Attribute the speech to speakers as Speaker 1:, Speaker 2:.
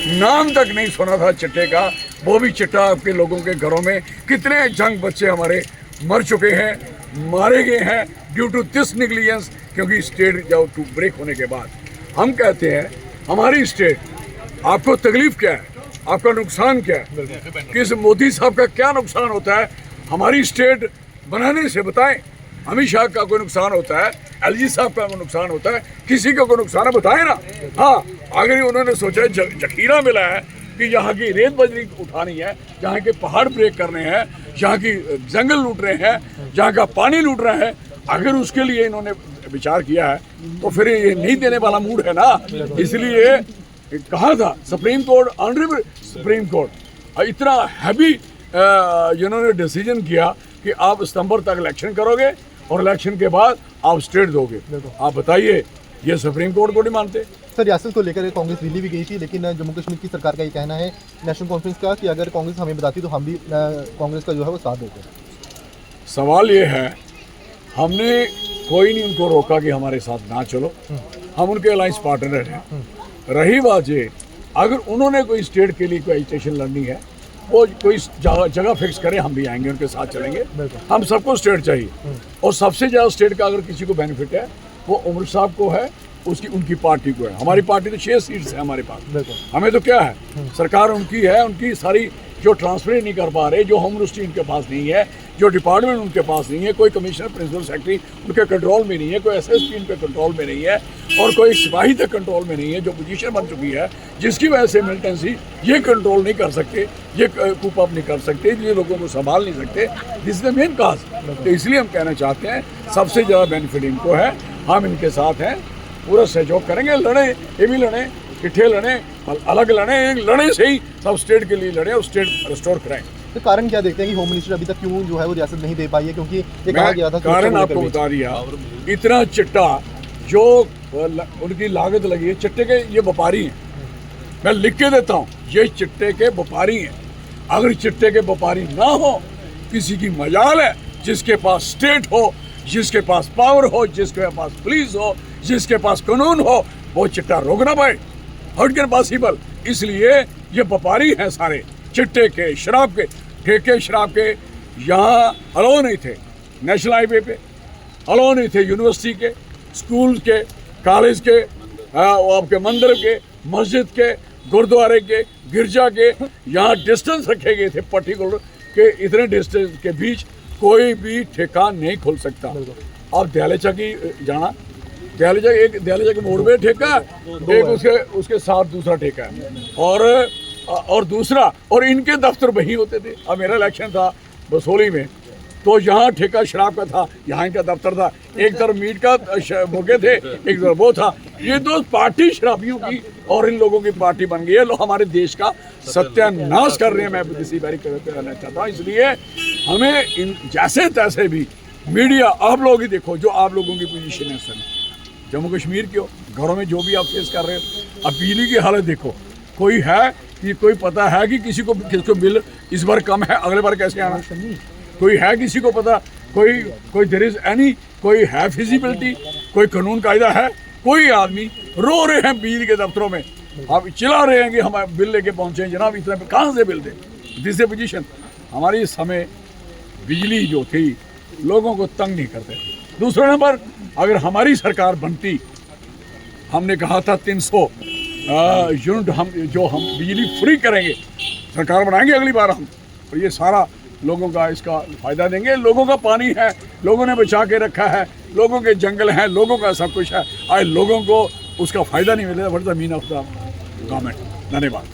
Speaker 1: नाम तक नहीं सुना था चिट्टे का, वो भी चिट्टा आपके लोगों के घरों में। कितने जंग बच्चे हमारे मर चुके हैं, मारे गए हैं ड्यू टू दिस निग्लिजेंस, क्योंकि स्टेट जब टू ब्रेक होने के बाद हम कहते हैं हमारी स्टेट, आपको तकलीफ क्या है, आपका नुकसान क्या है, किस मोदी साहब का क्या नुकसान होता है हमारी स्टेट बनाने से बताएं। अमित शाह का कोई नुकसान होता है, एलजी साहब का कोई नुकसान होता है, किसी का कोई नुकसान है बताएं ना। हाँ, अगर उन्होंने सोचा जखीरा मिला है कि यहाँ की रेत बजरी उठानी है, यहाँ के पहाड़ ब्रेक करने हैं, यहाँ की जंगल लूट रहे हैं, जहाँ का पानी लूट रहे हैं, अगर उसके लिए इन्होंने विचार किया है तो फिर ये नहीं देने वाला मूड है ना। इसलिए कहा था supreme court, honourable supreme court इतना हैवी इन्होंने डिसीजन किया कि आप सितंबर तक इलेक्शन करोगे और इलेक्शन के बाद आप स्टेट दोगे। आप बताइए, ये सुप्रीम कोर्ट को नहीं मानते।
Speaker 2: सर, रियासत को लेकर कांग्रेस दिल्ली भी गई थी, लेकिन जम्मू कश्मीर की सरकार का ये कहना है नेशनल कॉन्फ्रेंस का कि अगर कांग्रेस हमें बताती तो हम भी कांग्रेस का जो है वो साथ देते।
Speaker 1: सवाल ये है, हमने कोई नहीं उनको रोका कि हमारे साथ ना चलो, हम उनके अलायंस पार्टनर हैं। रही बात ये, अगर उन्होंने कोई स्टेट के लिए कोई एजिटेशन लड़नी है, वो कोई जगह फिक्स करे, हम भी आएंगे, उनके साथ चलेंगे। हम सबको स्टेट चाहिए, और सबसे ज़्यादा स्टेट का अगर किसी को बेनिफिट है वो उमर साहब को है, उनकी पार्टी को है। हमारी पार्टी तो 6 सीट्स है हमारे पास, हमें तो क्या है, सरकार उनकी है, उनकी सारी जो ट्रांसफर नहीं कर पा रहे, जो होम मिनिस्ट्री उनके पास नहीं है, जो डिपार्टमेंट उनके पास नहीं है, कोई कमिश्नर प्रिंसिपल सेक्रेटरी उनके कंट्रोल में नहीं है, कोई एसएसपी उनके कंट्रोल में नहीं है, और कोई सिपाही तक कंट्रोल में नहीं है, जो पोजीशन बन चुकी है, जिसकी वजह से मिलिटेंसी ये कंट्रोल नहीं कर सकते, ये कूप अप नहीं कर सकते, ये लोगों को संभाल नहीं सकते। दिस इज द मेन काज। तो इसलिए हम कहना चाहते हैं सबसे ज़्यादा बेनिफिट इनको है, हम इनके साथ हैं, पूरा सहयोग करेंगे। लड़े, ये भी लड़े, इकट्ठे लड़े, अलग लड़े, लड़े से ही सब स्टेट के लिए लड़े और स्टेट रिस्टोर कराएं।
Speaker 2: तो कारण क्या देखते हैं कि होम मिनिस्टर अभी तक क्यों जो है वो रियासत नहीं दे पाई है? क्योंकि ये कहा गया था,
Speaker 1: कारण आपको बता दिया, इतना चिट्टा जो उनकी लागत लगी है, चिट्टे के ये व्यापारी हैं, मैं लिख के देता हूँ, ये चिट्टे के व्यापारी हैं। अगर चिट्टे के व्यापारी ना हो, किसी की मजाल है, जिसके पास स्टेट हो, जिसके पास पावर हो, जिसके पास पुलिस हो, जिसके पास कानून हो, वो चिट्टा रोक ना पाए, हाउ कैन पॉसिबल। इसलिए ये व्यापारी हैं सारे, चिट्टे के, शराब के, ठेके शराब के। यहाँ अलाउ नहीं थे, नेशनल हाईवे पे अलाउ नहीं थे, यूनिवर्सिटी के, स्कूल के, कॉलेज के, आपके मंदिर के, मस्जिद के, गुरुद्वारे के, गिरजा के, यहाँ डिस्टेंस रखे गए थे पर्टिकुलर के, इतने डिस्टेंस के बीच कोई भी ठेका नहीं खोल सकता। आप दयालेचा की जाना, दयालेचा के मोड़ में ठेका, एक उसके साथ दूसरा ठेका है, और दूसरा, और इनके दफ्तर वही होते थे। अब मेरा इलेक्शन था बसोली में, तो यहाँ ठेका शराब का था, यहाँ इनका दफ्तर था, एक तरफ मीट का मौके थे, एक तरफ वो था। ये दो पार्टी शराबियों की और इन लोगों की पार्टी बन गई है। लोग हमारे देश का सत्यानाश कर रहे हैं, मैं किसी बारी कहना चाहता हूँ। इसलिए हमें इन जैसे तैसे भी मीडिया, आप लोग ही देखो जो आप लोगों की पोजीशन है सर, जम्मू कश्मीर के घरों में जो भी आप फेस कर रहे हो, अब बिजली की हालत देखो, कोई है कि कोई पता है कि किसको बिल इस बार कम है, अगले बार कैसे आना, कोई है किसी को पता, कोई देयर इज एनी, कोई है फिजिबिलिटी, कोई कानून कायदा है? कोई आदमी रो रहे हैं बिजली के दफ्तरों में, आप चिल्ला रहे हैं कि हम बिल लेके पहुंचे जनाब, इतना कहाँ से bill they. This A position. हमारी इस समय बिजली जो थी लोगों को तंग नहीं करते। दूसरा नंबर, अगर हमारी सरकार बनती, हमने कहा था 300 यूनिट हम बिजली फ्री करेंगे, सरकार बनाएंगे अगली बार हम, और ये सारा लोगों का इसका फ़ायदा देंगे। लोगों का पानी है, लोगों ने बचा के रखा है, लोगों के जंगल हैं, लोगों का सब कुछ है, आज लोगों को उसका फ़ायदा नहीं मिलेगा। What is the mean of the government. धन्यवाद।